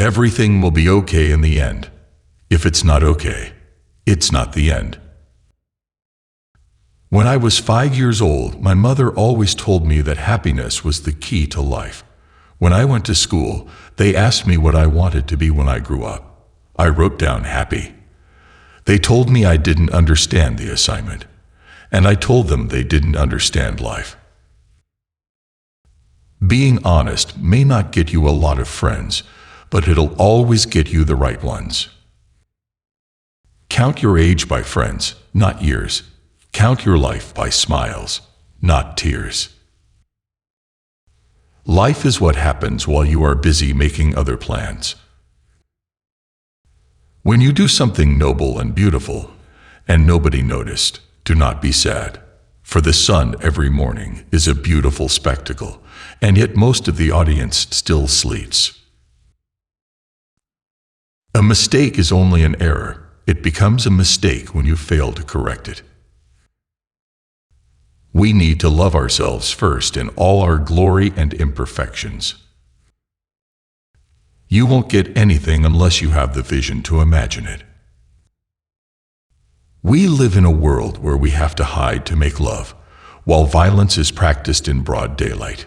Everything will be okay in the end. If it's not okay, it's not the end. When I was 5 years old, my mother always told me that happiness was the key to life. When I went to school, they asked me what I wanted to be when I grew up. I wrote down happy. They told me I didn't understand the assignment, and I told them they didn't understand life. Being honest may not get you a lot of friends, but it'll always get you the right ones. Count your age by friends, not years. Count your life by smiles, not tears. Life is what happens while you are busy making other plans. When you do something noble and beautiful, and nobody noticed, do not be sad, for the sun every morning is a beautiful spectacle, and yet most of the audience still sleeps. A mistake is only an error. It becomes a mistake when you fail to correct it. We need to love ourselves first in all our glory and imperfections. You won't get anything unless you have the vision to imagine it. We live in a world where we have to hide to make love, while violence is practiced in broad daylight.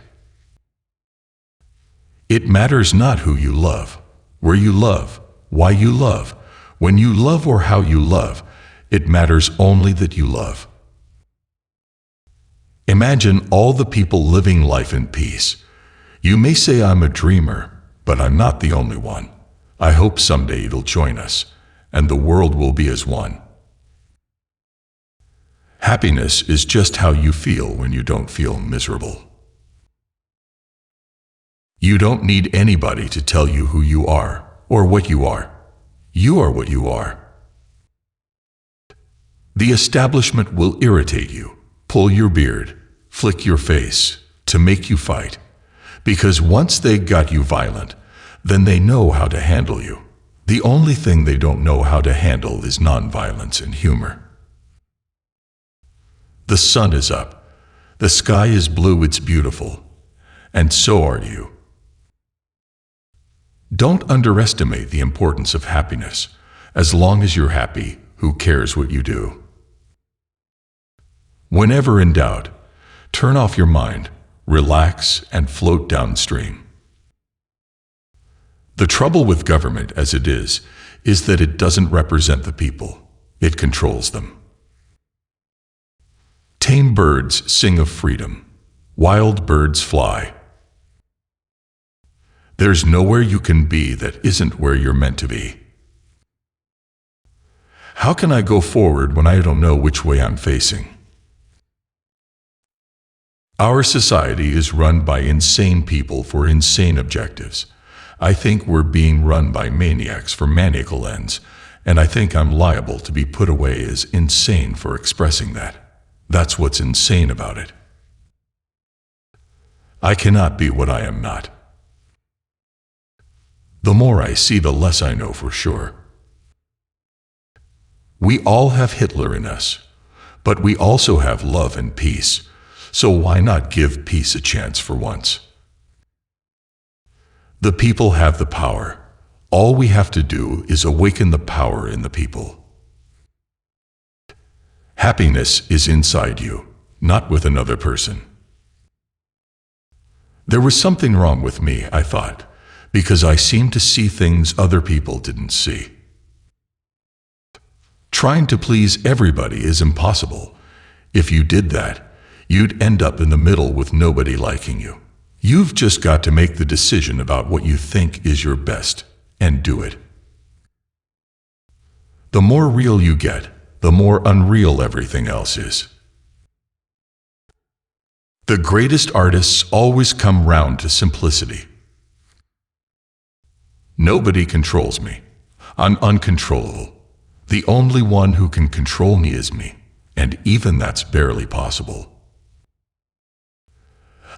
It matters not who you love, where you love, why you love, when you love or how you love. It matters only that you love. Imagine all the people living life in peace. You may say I'm a dreamer, but I'm not the only one. I hope someday it'll join us, and the world will be as one. Happiness is just how you feel when you don't feel miserable. You don't need anybody to tell you who you are or what you are. You are what you are. The establishment will irritate you, pull your beard, flick your face, to make you fight. Because once they got you violent, then they know how to handle you. The only thing they don't know how to handle is nonviolence and humor. The sun is up. The sky is blue, it's beautiful. And so are you. Don't underestimate the importance of happiness. As long as you're happy, who cares what you do? Whenever in doubt, turn off your mind, relax, and float downstream. The trouble with government as it is that it doesn't represent the people. It controls them. Tame birds sing of freedom. Wild birds fly. There's nowhere you can be that isn't where you're meant to be. How can I go forward when I don't know which way I'm facing? Our society is run by insane people for insane objectives. I think we're being run by maniacs for maniacal ends, and I think I'm liable to be put away as insane for expressing that. That's what's insane about it. I cannot be what I am not. The more I see, the less I know for sure. We all have Hitler in us, but we also have love and peace, so why not give peace a chance for once? The people have the power. All we have to do is awaken the power in the people. Happiness is inside you, not with another person. There was something wrong with me, I thought, because I seemed to see things other people didn't see. Trying to please everybody is impossible. If you did that, you'd end up in the middle with nobody liking you. You've just got to make the decision about what you think is your best, and do it. The more real you get, the more unreal everything else is. The greatest artists always come round to simplicity. Nobody controls me. I'm uncontrollable. The only one who can control me is me, and even that's barely possible.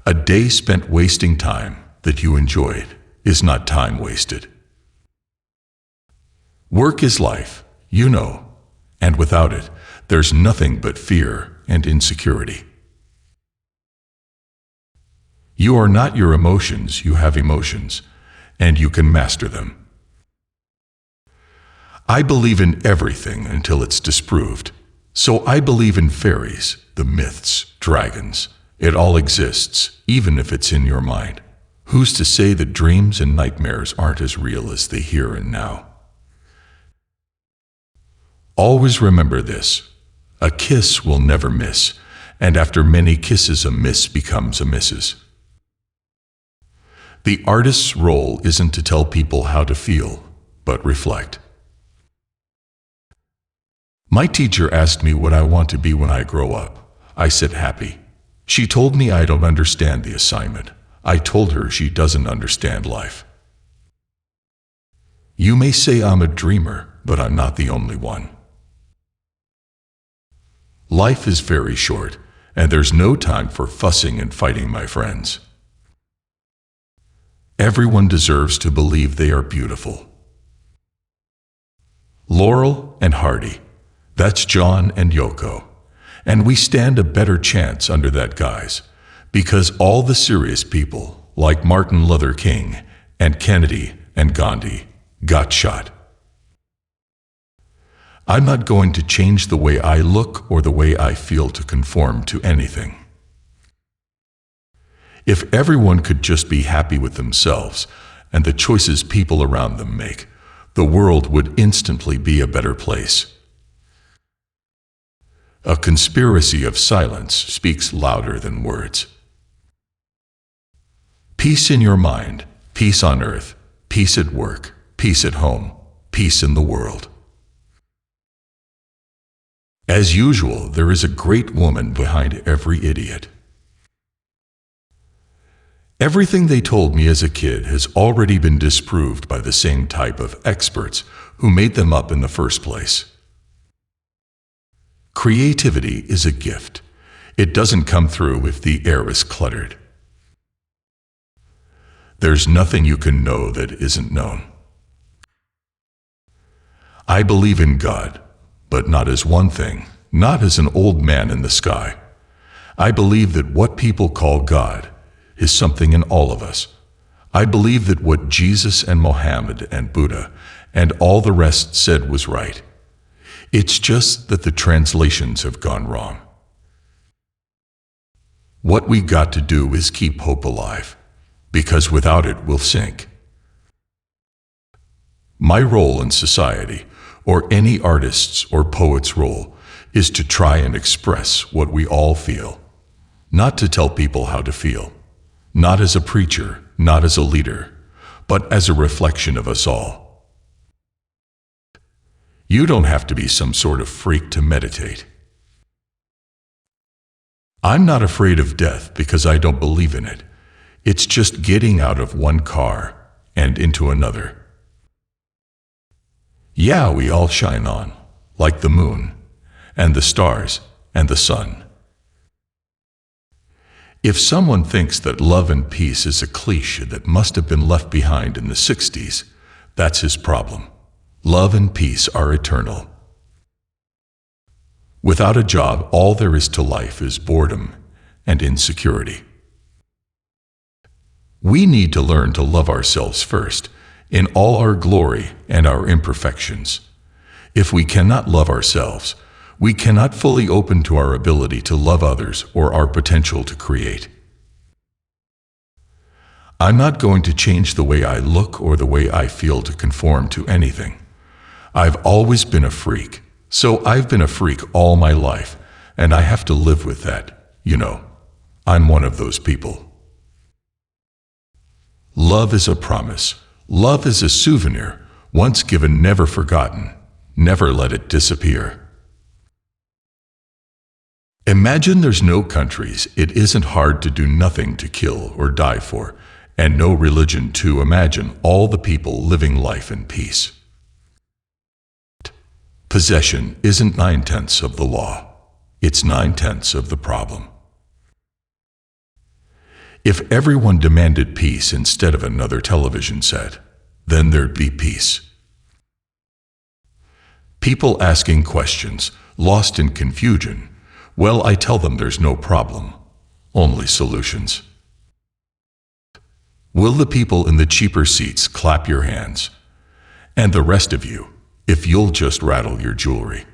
A day spent wasting time that you enjoyed is not time wasted. Work is life, you know, and without it, there's nothing but fear and insecurity. You are not your emotions, you have emotions, and you can master them. I believe in everything until it's disproved. So I believe in fairies, the myths, dragons. It all exists, even if it's in your mind. Who's to say that dreams and nightmares aren't as real as the here and now? Always remember this: a kiss will never miss, and after many kisses a miss becomes a missus. The artist's role isn't to tell people how to feel, but reflect. My teacher asked me what I want to be when I grow up. I said happy. She told me I don't understand the assignment. I told her she doesn't understand life. You may say I'm a dreamer, but I'm not the only one. Life is very short, and there's no time for fussing and fighting, my friends. Everyone deserves to believe they are beautiful. Laurel and Hardy, that's John and Yoko. And we stand a better chance under that guise, because all the serious people, like Martin Luther King and Kennedy and Gandhi, got shot. I'm not going to change the way I look or the way I feel to conform to anything. If everyone could just be happy with themselves and the choices people around them make, the world would instantly be a better place. A conspiracy of silence speaks louder than words. Peace in your mind, peace on earth, peace at work, peace at home, peace in the world. As usual, there is a great woman behind every idiot. Everything they told me as a kid has already been disproved by the same type of experts who made them up in the first place. Creativity is a gift. It doesn't come through if the air is cluttered. There's nothing you can know that isn't known. I believe in God, but not as one thing, not as an old man in the sky. I believe that what people call God is something in all of us. I believe that what Jesus and Mohammed and Buddha and all the rest said was right. It's just that the translations have gone wrong. What we got to do is keep hope alive, because without it we'll sink. My role in society, or any artist's or poet's role, is to try and express what we all feel, not to tell people how to feel, not as a preacher, not as a leader, but as a reflection of us all. You don't have to be some sort of freak to meditate. I'm not afraid of death because I don't believe in it. It's just getting out of one car and into another. Yeah, we all shine on, like the moon, and the stars, and the sun. If someone thinks that love and peace is a cliche that must have been left behind in the 60s, that's his problem. Love and peace are eternal. Without a job, all there is to life is boredom and insecurity. We need to learn to love ourselves first, in all our glory and our imperfections. If we cannot love ourselves, we cannot fully open to our ability to love others or our potential to create. I'm not going to change the way I look or the way I feel to conform to anything. I've always been a freak, so I've been a freak all my life, and I have to live with that, you know. I'm one of those people. Love is a promise. Love is a souvenir, once given, never forgotten. Never let it disappear. Imagine there's no countries it isn't hard to do nothing to kill or die for, and no religion to imagine all the people living life in peace. Possession isn't 9/10 of the law. It's 9/10 of the problem. If everyone demanded peace instead of another television set, then there'd be peace. People asking questions, lost in confusion, well, I tell them there's no problem, only solutions. Will the people in the cheaper seats clap your hands? And the rest of you, if you'll just rattle your jewelry.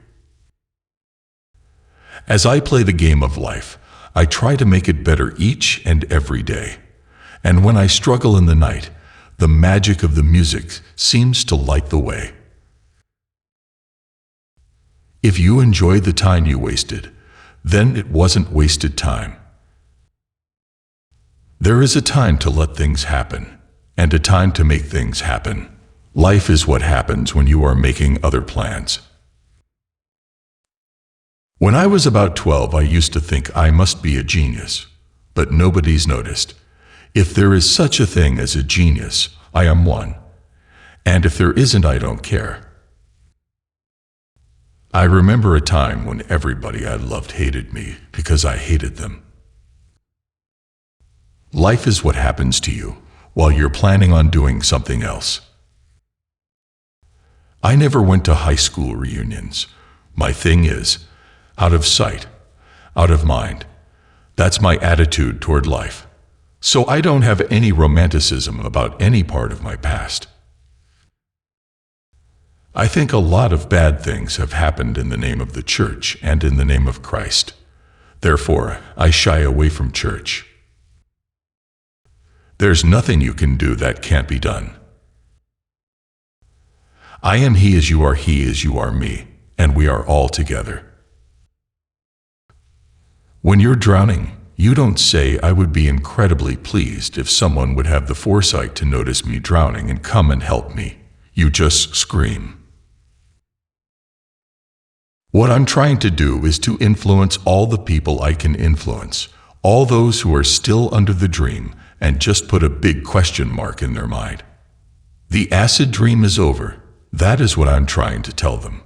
As I play the game of life, I try to make it better each and every day. And when I struggle in the night, the magic of the music seems to light the way. If you enjoy the time you wasted, then it wasn't wasted time. There is a time to let things happen, and a time to make things happen. Life is what happens when you are making other plans. When I was about 12, I used to think I must be a genius, but nobody's noticed. If there is such a thing as a genius, I am one. And if there isn't, I don't care. I remember a time when everybody I loved hated me because I hated them. Life is what happens to you while you're planning on doing something else. I never went to high school reunions. My thing is, out of sight, out of mind. That's my attitude toward life. So I don't have any romanticism about any part of my past. I think a lot of bad things have happened in the name of the church and in the name of Christ. Therefore, I shy away from church. There's nothing you can do that can't be done. I am he as you are me, and we are all together. When you're drowning, you don't say, "I would be incredibly pleased if someone would have the foresight to notice me drowning and come and help me." You just scream. What I'm trying to do is to influence all the people I can influence, all those who are still under the dream, and just put a big question mark in their mind. The acid dream is over. That is what I'm trying to tell them.